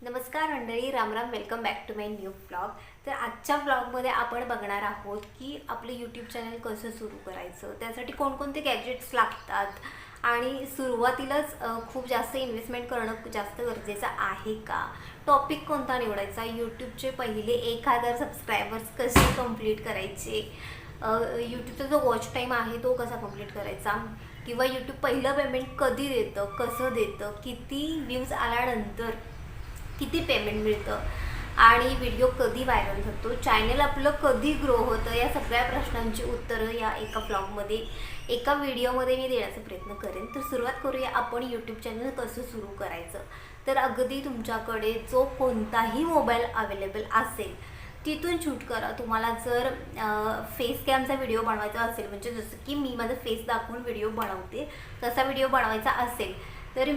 नमस्कार मंडळी, रामराम. Welcome back to my new blog. तर आजच्या ब्लॉगमध्ये आपण बघणार आहोत की आपलं यूट्यूब चॅनल कसं सुरू करायचं, त्यासाठी कोणकोणते गॅजेट्स लागतात आणि सुरुवातीलाच खूप जास्त इन्व्हेस्टमेंट करणं जास्त गरजेचं आहे का, टॉपिक कोणता निवडायचा, यूट्यूबचे पहिले 1000 सबस्क्रायबर्स कसे कंप्लीट करायचे, यूट्यूबचा जो वॉच टाईम आहे तो कसा कंप्लीट करायचा, किंवा यूट्यूब पहिलं पेमेंट कधी देतं, कसं देतं, किती व्ह्यूज आल्यानंतर किती पेमेंट मिळतं आणि व्हिडिओ कधी व्हायरल होतो, चॅनल आपलं कधी ग्रो होतं, या सगळ्या प्रश्नांची उत्तरं या एका ब्लॉगमध्ये एका व्हिडिओमध्ये मी देण्याचा प्रयत्न करेन. तर सुरुवात करूया आपण यूट्यूब चॅनल कसं सुरू करायचं. तर अगदी तुमच्याकडे जो कोणताही मोबाईल अवेलेबल असेल तिथून शूट करा. तुम्हाला जर फेस कॅमचा व्हिडिओ बनवायचा असेल, म्हणजे जसं की मी माझा फेस दाखवून व्हिडिओ बनवते तसा व्हिडिओ बनवायचा असेल तर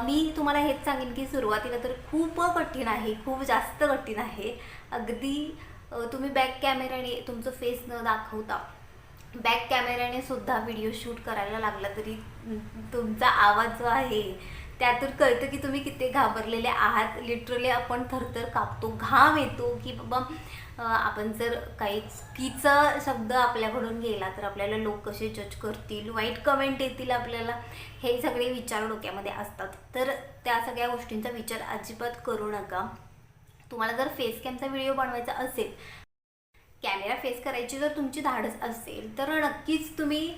मी तुम्हाला हेच सांगेन की सुरुवातीला तर खूप कठीण आहे, खूप जास्त कठीण आहे. अगदी तुम्ही बॅक कॅमेराने तुमचं फेस न दाखवता बॅक कॅमेऱ्याने सुद्धा व्हिडिओ शूट करायला लागला तरी तुमचा आवाज जो आहे त्यातून कळतं की तुम्ही किती घाबरलेले आहात. लिटरली आपण थरथर कापतो, घाम येतो की बाबा आपण जर काही चुकीचा शब्द आपल्याकडून गेला तर आपल्याला लोक कसे जज करतील, वाईट कमेंट येतील आपल्याला, हे सगळे विचार डोक्यामध्ये असतात. तर त्या सगळ्या गोष्टींचा विचार अजिबात करू नका. तुम्हाला जर फेस कॅमचा व्हिडिओ बनवायचा असेल, कॅमेरा फेस करायची जर तुमची धाडस असेल तर नक्कीच तुम्ही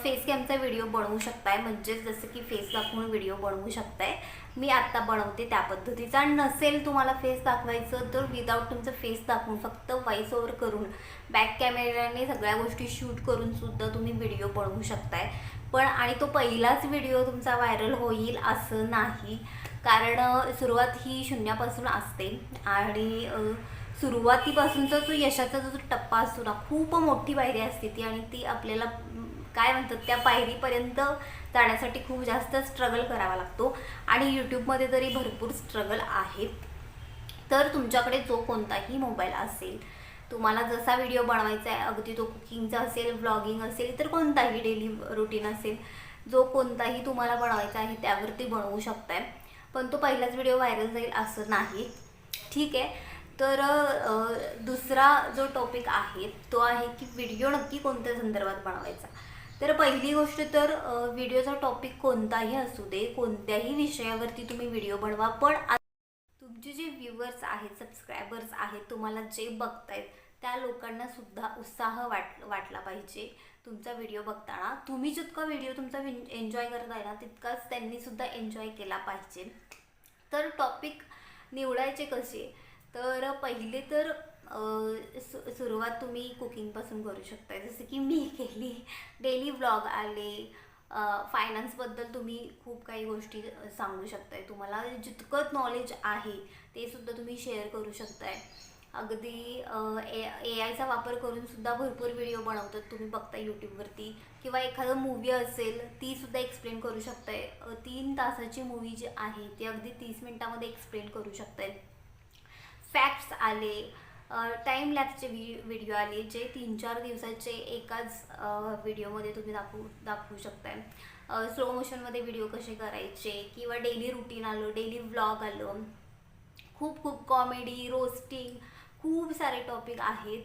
फेस कॅमचा व्हिडिओ बनवू शकताय, म्हणजेच जसं की फेस दाखवून व्हिडिओ बनवू शकताय. मी आत्ता बनवते त्या पद्धतीचा. नसेल तुम्हाला फेस दाखवायचं तर विदाऊट तुमचं फेस दाखवून फक्त व्हॉइस ओव्हर करून बॅक कॅमेऱ्याने सगळ्या गोष्टी शूट करून सुद्धा तुम्ही व्हिडिओ बनवू शकताय. पण आणि तो पहिलाच व्हिडिओ तुमचा व्हायरल होईल असं नाही, कारण सुरुवात ही शून्यापासून असते आणि सुरुवातीपासूनचा जो यशाचा जो टप्पा असतो ना, खूप मोठी पायरी असते ती, आणि ती आपल्याला काय म्हणतात त्या पायरीपर्यंत जाण्यासाठी खूप जास्त स्ट्रगल करावा लागतो. आणि यूट्यूबमध्ये तरी भरपूर स्ट्रगल आहे. तर तुमच्याकडे जो कोणताही मोबाईल असेल, तुम्हाला जसा व्हिडिओ बनवायचा आहे, अगदी तो कुकिंगचा असेल, व्लॉगिंग असेल, तर कोणताही डेली रुटीन असेल, जो कोणताही तुम्हाला बनवायचा आहे त्यावरती बनवू शकताय. पण तो पहिलाच व्हिडिओ व्हायरल जाईल असं नाही, ठीक आहे. तर दुसरा जो टॉपिक आहे तो आहे की व्हिडिओ नक्की कोणत्या संदर्भात बनवायचा. तर पहिली गोष्ट तर व्हिडिओचा टॉपिक कोणताही असू दे, कोणत्याही विषयावरती तुम्ही व्हिडिओ बनवा, पण तुमचे जे व्ह्यूअर्स आहेत, सबस्क्रायबर्स आहेत, तुम्हाला जे बघतायत त्या लोकांना सुद्धा उत्साह वाटला पाहिजे तुमचा व्हिडिओ बघताना. तुम्ही जितका व्हिडिओ तुमचा एन्जॉय करताय ना तितकाच त्यांनी सुद्धा एन्जॉय केला पाहिजे. तर टॉपिक निवडायचे कसे, तर पहिले तर सुरुवात तुम्ही कुकिंगपासून करू शकता, जसं की मी केली. डेली व्लॉग आले, फायनान्सबद्दल तुम्ही खूप काही गोष्टी सांगू शकताय. तुम्हाला जितकं नॉलेज आहे ते सुद्धा तुम्ही शेअर करू शकताय. अगदी ए आयचा वापर करून सुद्धा भरपूर व्हिडिओ बनवतात, तुम्ही बघता यूट्यूबवरती. किंवा एखादं मूवी असेल ती सुद्धा एक्सप्लेन करू शकताय. 3 तासाची मूवी जी आहे ती अगदी 30 मिनिटामध्ये एक्सप्लेन करू शकताय. फॅक्ट्स आले, टाईम लॅप्सचे व्हिडिओ आले, जे 3-4 दिवसाचे एकाच व्हिडिओमध्ये तुम्ही दाखवू शकताय. स्लो मोशनमध्ये व्हिडिओ कसे करायचे, किंवा डेली रुटीन आलं, डेली व्लॉग आलं, खूप खूप कॉमेडी, रोस्टिंग, खूप सारे टॉपिक आहेत.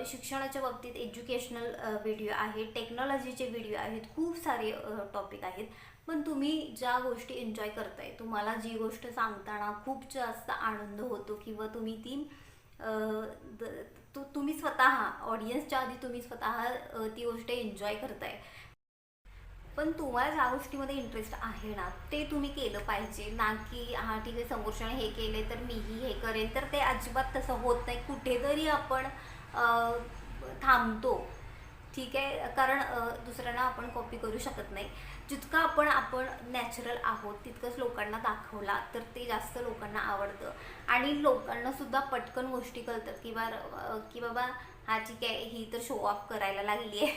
शिक्षणाच्या बाबतीत एज्युकेशनल व्हिडिओ आहेत, टेक्नॉलॉजीचे व्हिडिओ आहेत, खूप सारे टॉपिक आहेत. पण तुम्ही ज्या गोष्टी एन्जॉय करताय, तुम्हाला जी गोष्ट सांगताना खूप जास्त आनंद होतो, किंवा तुम्ही ती तुम्ही स्वतः ऑडियन्सच्या आधी तुम्ही स्वतः ती गोष्ट एन्जॉय करताय, पण तुम्हाला ज्या गोष्टीमध्ये इंटरेस्ट आहे ना ते तुम्ही केलं पाहिजे. ना की हां ठीक आहे समोरच्याने हे केले तर मीही हे करेन, तर ते अजिबात तसं होत नाही. कुठेतरी आपण थांबतो, ठीक आहे, कारण दुसऱ्यांना आपण कॉपी करू शकत नाही. जितकं आपण नॅचरल आहोत तितकंच लोकांना दाखवला तर ते जास्त लोकांना आवडतं, आणि लोकांना सुद्धा पटकन गोष्टी कळतात की बाबा हा ठीक आहे, ही तर शो ऑफ करायला लागली आहे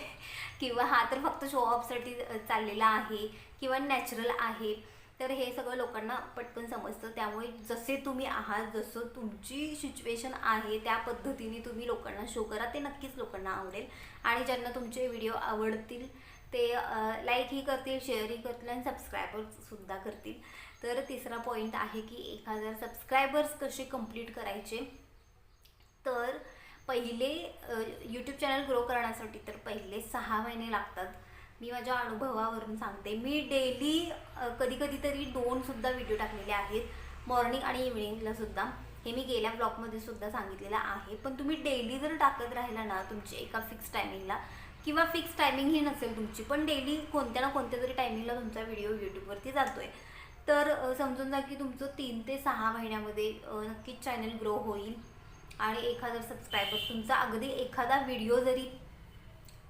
किंवा हा तर फक्त शो ऑफसाठी चाललेला आहे, किंवा नॅचरल आहे. तर हे सगळं लोकांना पटकन समजतं. त्यामुळे जसे तुम्ही आहात, जसं तुमची सिच्युएशन आहे त्या पद्धतीने तुम्ही लोकांना शो करा, ते नक्कीच लोकांना आवडेल. आणि ज्यांना तुमचे व्हिडिओ आवडतील ते लाईकही करतील, शेअरही करतील आणि सबस्क्रायबर्ससुद्धा करतील. तर तिसरा पॉईंट आहे की 1000 सबस्क्रायबर्स कसे कंप्लीट करायचे. तर पहिले यूट्यूब चॅनल ग्रो करण्यासाठी तर पहिले 6 महिने लागतात. मी माझ्या अनुभवावरून सांगते. मी डेली कधी कधी तरी 2 व्हिडिओ टाकलेले आहेत, मॉर्निंग आणि इव्हिनिंगला सुद्धा. हे मी गेल्या ब्लॉगमध्ये सुद्धा सांगितलेलं आहे. पण तुम्ही डेली जर टाकत राहिला ना तुमची एका फिक्स टायमिंगला, किंवा फिक्स टायमिंग ही नसेल तुमची, पण डेली कोणत्या ना कोणत्या तरी टायमिंगला तुमचा व्हिडिओ यूट्यूबवरती जातोय, तर समजून जा की तुमचं 3 ते 6 महिन्यामध्ये नक्कीच चॅनल ग्रो होईल. आणि 1000 सबस्क्रायबर्स, तुमचा अगदी एखादा व्हिडिओ जरी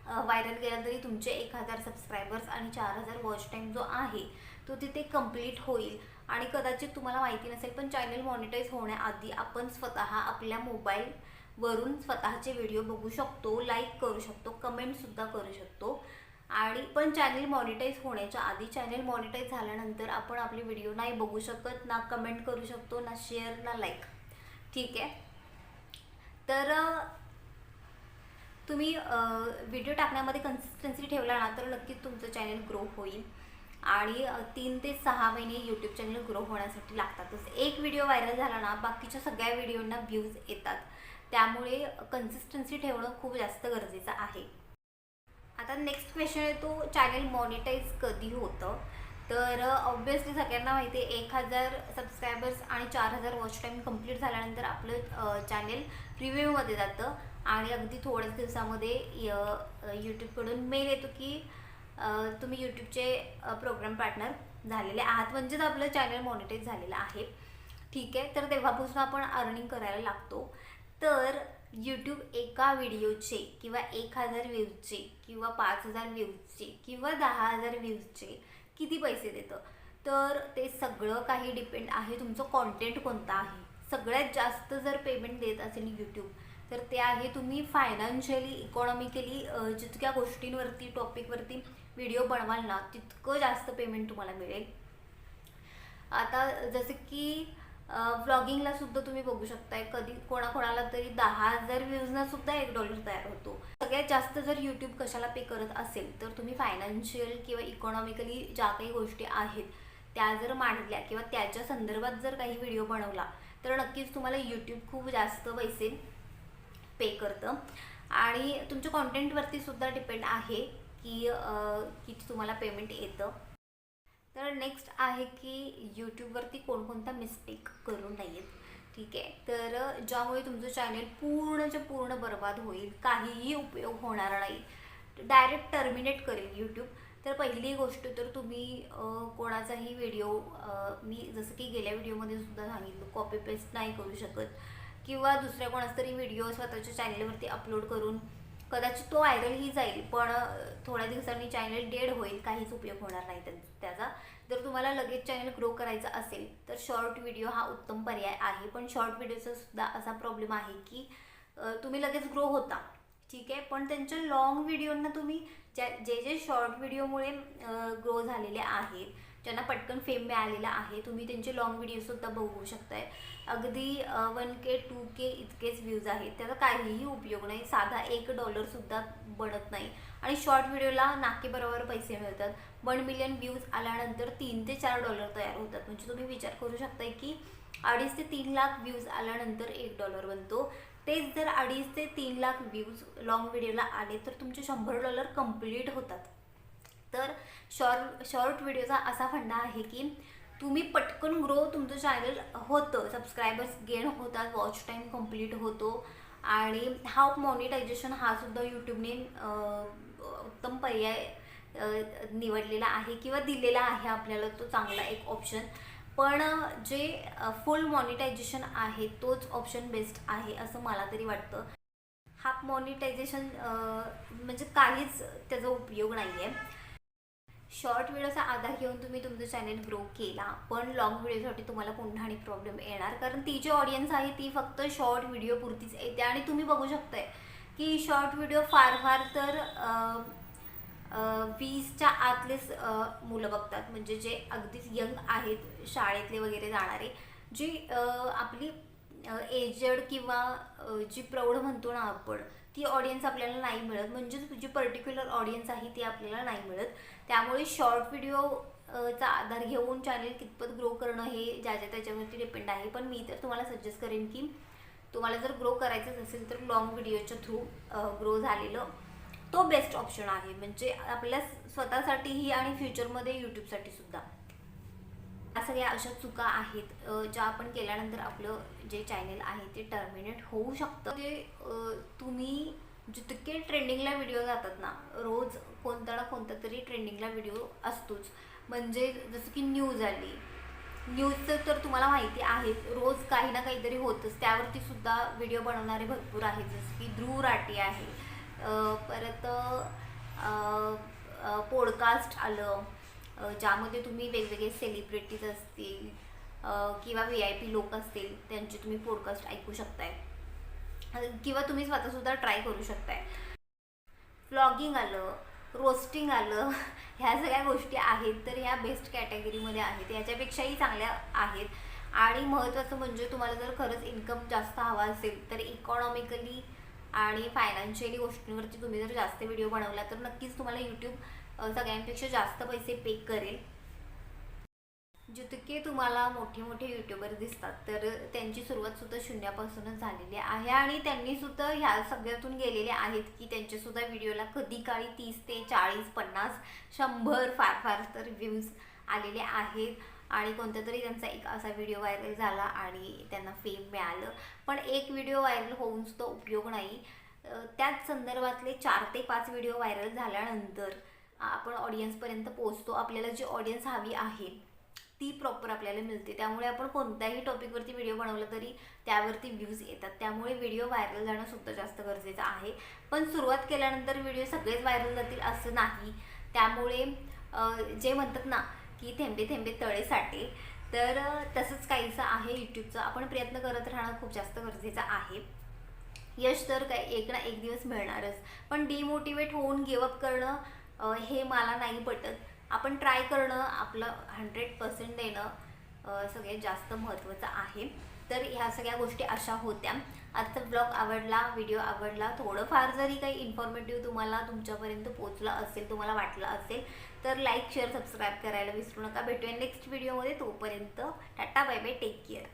व्हायरल गेला तरी तुमचे 1000 सबस्क्रायबर्स आणि 4000 वॉच टाईम जो आहे तो तिथे कंप्लीट होईल. आणि कदाचित तुम्हाला माहिती नसेल पण चॅनल मॉनिटाईज होण्याआधी आपण स्वतः आपल्या मोबाईलवरून स्वतःचे व्हिडिओ बघू शकतो, लाईक करू शकतो, कमेंटसुद्धा करू शकतो. आणि पण चॅनल मॉनिटाईज होण्याच्या आधी, चॅनल मॉनिटाईज झाल्यानंतर आपण आपले व्हिडिओ नाही बघू शकत, ना कमेंट करू शकतो, ना शेअर, ना लाईक. ठीक आहे. तर तुम्ही व्हिडिओ टाकण्यामध्ये कन्सिस्टन्सी ठेवला ना तर नक्कीच तुमचं चॅनल ग्रो होईल. आणि 3 ते 6 महिने यूट्यूब चॅनल ग्रो होण्यासाठी लागतातच. एक व्हिडिओ व्हायरल झाला ना बाकीच्या सगळ्या व्हिडिओंना व्ह्यूज येतात. त्यामुळे कन्सिस्टन्सी ठेवणं खूप जास्त गरजेचं आहे. आता नेक्स्ट क्वेश्चन येतो, चॅनल मॉनिटाईज कधी होतं. तर ऑब्वियसली सगळ्यांना माहिती आहे 1000 सबस्क्रायबर्स आणि 4000 वॉच टाईम कंप्लीट झाल्यानंतर आपलं चॅनल रिव्ह्यूमध्ये जातं आणि अगदी थोड्याच दिवसामध्ये यूट्यूबकडून मेल येतो की तुम्ही यूट्यूबचे प्रोग्राम पार्टनर झालेले आहात, म्हणजेच आपलं चॅनल मॉनिटाईज झालेलं आहे. ठीक आहे. तर तेव्हापासून आपण अर्निंग करायला लागतो. तर यूट्यूब एका व्हिडिओचे किंवा 1000 व्ह्यूजचे किंवा 5000 व्ह्यूजचे किंवा 10,000 व्ह्यूजचे किती पैसे देतं, तर ते सगळं काही डिपेंड आहे तुमचं कॉन्टेंट कोणतं आहे. सगळ्यात जास्त जर पेमेंट देत असेल यूट्यूब तर ते आहे तुम्ही फायनान्शियली, इकॉनॉमिकली जितक्या गोष्टींवरती, टॉपिकवरती व्हिडिओ बनवाल ना तितकं जास्त पेमेंट तुम्हाला मिळेल. आता जसं की व्लॉगिंगला सुद्धा तुम्ही बघू शकताय, कधी कोणाकोणाला तरी 10,000 व्ह्यूजना सुद्धा $1 तयार होतो. सगळ्यात जास्त जर यूट्यूब कशाला पे करत असेल तर तुम्ही फायनान्शियल किंवा इकॉनॉमिकली ज्या काही गोष्टी आहेत त्या जर मांडल्या किंवा त्याच्या संदर्भात जर काही व्हिडिओ बनवला तर नक्कीच तुम्हाला यूट्यूब खूप जास्त पैसे पे करतं. आणि तुमच्या कॉन्टेंटवरती सुद्धा डिपेंड आहे की किती तुम्हाला पेमेंट येतं. तर नेक्स्ट आहे की यूट्यूबवरती कोणकोणत्या मिस्टेक करू नयेत. ठीक आहे. तर ज्यामुळे तुमचं चॅनल पूर्णच्या पूर्ण बर्बाद होईल, काहीही उपयोग होणार नाही, डायरेक्ट टर्मिनेट करेल यूट्यूब. तर पहिली गोष्ट तर तुम्ही कोणाचाही व्हिडिओ, मी जसं की गेल्या व्हिडिओमध्ये सुद्धा सांगितलं, कॉपी पेस्ट नाही करू शकत किंवा दुसऱ्या कोणाचा तरी व्हिडिओ स्वतःच्या चॅनलवरती अपलोड करून कदाचित तो व्हायरलही जाईल पण थोड्या दिवसांनी चॅनल डेड होईल, काहीच उपयोग होणार नाही त्याचा. जर तुम्हाला लगेच चॅनल ग्रो करायचा असेल तर शॉर्ट व्हिडिओ हा उत्तम पर्याय आहे. पण शॉर्ट व्हिडिओचा सुद्धा असा प्रॉब्लेम आहे की तुम्ही लगेच ग्रो होता, ठीक आहे, पण त्यांच्या लॉंग व्हिडिओंना तुम्ही जे शॉर्ट व्हिडिओमुळे ग्रो झालेले आहेत, ज्यांना पटकन फेम मिळालेला आहे, तुम्ही त्यांचे लॉंग व्हिडिओसुद्धा बघू शकताय. अगदी 1K 2K इतकेच व्ह्यूज आहेत, त्याचा काहीही उपयोग नाही, साधा $1 सुद्धा बनत नाही. आणि शॉर्ट व्हिडिओला नाकेबरोबर पैसे मिळतात. 1 मिलियन व्ह्यूज आल्यानंतर $3 ते $4 तयार होतात. म्हणजे तुम्ही विचार करू शकताय की 2.5 ते 3 लाख व्ह्यूज आल्यानंतर $1 बनतो. तेच जर 2.5 ते 3 लाख व्ह्यूज लॉंग व्हिडिओला आले तर तुमचे $100 कंप्लीट होतात. तर शॉर्ट व्हिडिओचा असा फंडा आहे की तुम्ही पटकन ग्रो, तुमचं चॅनल होतं, सबस्क्रायबर्स गेन होतात, वॉच टाईम कंप्लीट होतो. आणि हा मॉनिटायझेशन हा सुद्धा यूट्यूबने उत्तम पर्याय निवडलेला आहे किंवा दिलेला आहे आपल्याला, तो चांगला एक ऑप्शन. पण जे फुल मॉनिटायझेशन आहे तोच ऑप्शन बेस्ट आहे असं मला तरी वाटतं. हाफ मॉनिटायझेशन म्हणजे काहीच त्याचा उपयोग नाही आहे. शॉर्ट व्हिडिओचा आधार घेऊन तुम्ही तुमचं चॅनल ग्रो केला, पण लॉंग व्हिडिओसाठी तुम्हाला पुन्हा आणि प्रॉब्लेम येणार, कारण ती जी ऑडियन्स आहे ती फक्त शॉर्ट व्हिडिओ पुरतीच येते. आणि तुम्ही बघू शकताय की शॉर्ट व्हिडिओ फार तर 20च्या आतलेच मुलं बघतात, म्हणजे जे अगदीच यंग आहेत, शाळेतले वगैरे जाणारे, जी आपली एजेड किंवा जी प्रौढ म्हणतो ना आपण, ती ऑडियन्स आपल्याला नाही मिळत, म्हणजेच जी पर्टिक्युलर ऑडियन्स आहे ती आपल्याला नाही मिळत. त्यामुळे शॉर्ट व्हिडिओ चा आधार घेऊन चॅनल कितपत ग्रो करणं हे ज्याच्या त्याच्यावरती डिपेंड आहे. पण मी तर तुम्हाला सजेस्ट करेन की तुम्हाला जर ग्रो करायचंच असेल तर लॉंग व्हिडिओच्या थ्रू ग्रो झालेलं तो बेस्ट ऑप्शन आहे, म्हणजे आपल्या स्वतःसाठीही आणि फ्युचरमध्ये यूट्यूबसाठी सुद्धा. या सगळ्या अशा चुका आहेत ज्या आपण केल्यानंतर आपलं जे चॅनल आहे ते टर्मिनेट होऊ शकतं. ते तुम्ही जितके ट्रेंडिंगला व्हिडिओ जातात ना, रोज कोणता ना कोणता तरी ट्रेंडिंगला व्हिडिओ असतोच. म्हणजे जसं की न्यूज आली, न्यूजचं तर तुम्हाला माहिती आहे, रोज काही ना काहीतरी होतंच. त्यावरती सुद्धा व्हिडिओ बनवणारे भरपूर आहेत, जसं की ध्रुव राठी आहे. परत पॉडकास्ट आलं ज्यामध्ये तुम्ही वेगवेगळे सेलिब्रिटीज असतील किंवा VIP लोक असतील त्यांचे तुम्ही पॉडकास्ट ऐकू शकताय, किंवा तुम्ही स्वतःसुद्धा ट्राय करू शकताय. व्लॉगिंग आलं, रोस्टिंग आलं, ह्या सगळ्या गोष्टी आहेत तर ह्या बेस्ट कॅटेगरीमध्ये आहेत, याच्यापेक्षाही चांगल्या आहेत. आणि महत्त्वाचं म्हणजे तुम्हाला जर खरंच इन्कम जास्त हवा असेल तर इकॉनॉमिकली आणि फायनान्शियली गोष्टींवरती तुम्ही जर जास्त व्हिडिओ बनवला तर नक्कीच तुम्हाला यूट्यूब सगळ्यांपेक्षा जास्त पैसे पे करेल. जितके तुम्हाला मोठे मोठे यूट्यूबर दिसतात तर त्यांची सुरुवातसुद्धा शून्यापासूनच झालेली आहे आणि त्यांनीसुद्धा ह्या सगळ्यातून गेलेले आहेत की त्यांचेसुद्धा व्हिडिओला कधी काळी 30 ते 40, 50, 100 फार फार तर व्ह्यूज आलेले आहेत. आणि कोणता तरी त्यांचा एक असा व्हिडिओ व्हायरल झाला आणि त्यांना फेम मिळालं. पण एक व्हिडिओ व्हायरल होऊन सुद्धा उपयोग नाही. त्याच संदर्भातले 4 ते 5 व्हिडिओ व्हायरल झाल्यानंतर आपण ऑडियन्सपर्यंत पोहोचतो. आपल्याला जी ऑडियन्स हवी आहे ती प्रॉपर आपल्याला मिळते. त्यामुळे आपण कोणत्याही टॉपिकवरती व्हिडिओ बनवला तरी त्यावरती व्ह्यूज येतात. त्यामुळे व्हिडिओ व्हायरल जाणं सुद्धा जास्त गरजेचं आहे. पण सुरुवात केल्यानंतर व्हिडिओ सगळेच व्हायरल जातील असं नाही. त्यामुळे जे म्हणतात ना की थेंबे थेंबे तळे साठे, तर तसंच काहीसं आहे यूट्यूबचं. आपण प्रयत्न करत राहणं खूप जास्त गरजेचं आहे. यश तर काय एक ना एक दिवस मिळणारच, पण डिमोटिवेट होऊन गिवअप करणं हे मला नाही पटत. आपण ट्राय करणं, आपलं 100% देणं सगळ्यात जास्त महत्त्वाचं आहे. तर ह्या सगळ्या गोष्टी अशा होत्या. आजचा ब्लॉग आवडला, व्हिडिओ आवडला, थोडंफार जरी काही इन्फॉर्मेटिव्ह तुम्हाला तुमच्यापर्यंत पोहोचलं असेल, तुम्हाला वाटलं असेल तर लाईक, शेअर, सबस्क्राईब करायला विसरू नका. भेटूया नेक्स्ट व्हिडिओमध्ये. तोपर्यंत tata, bye bye, take care.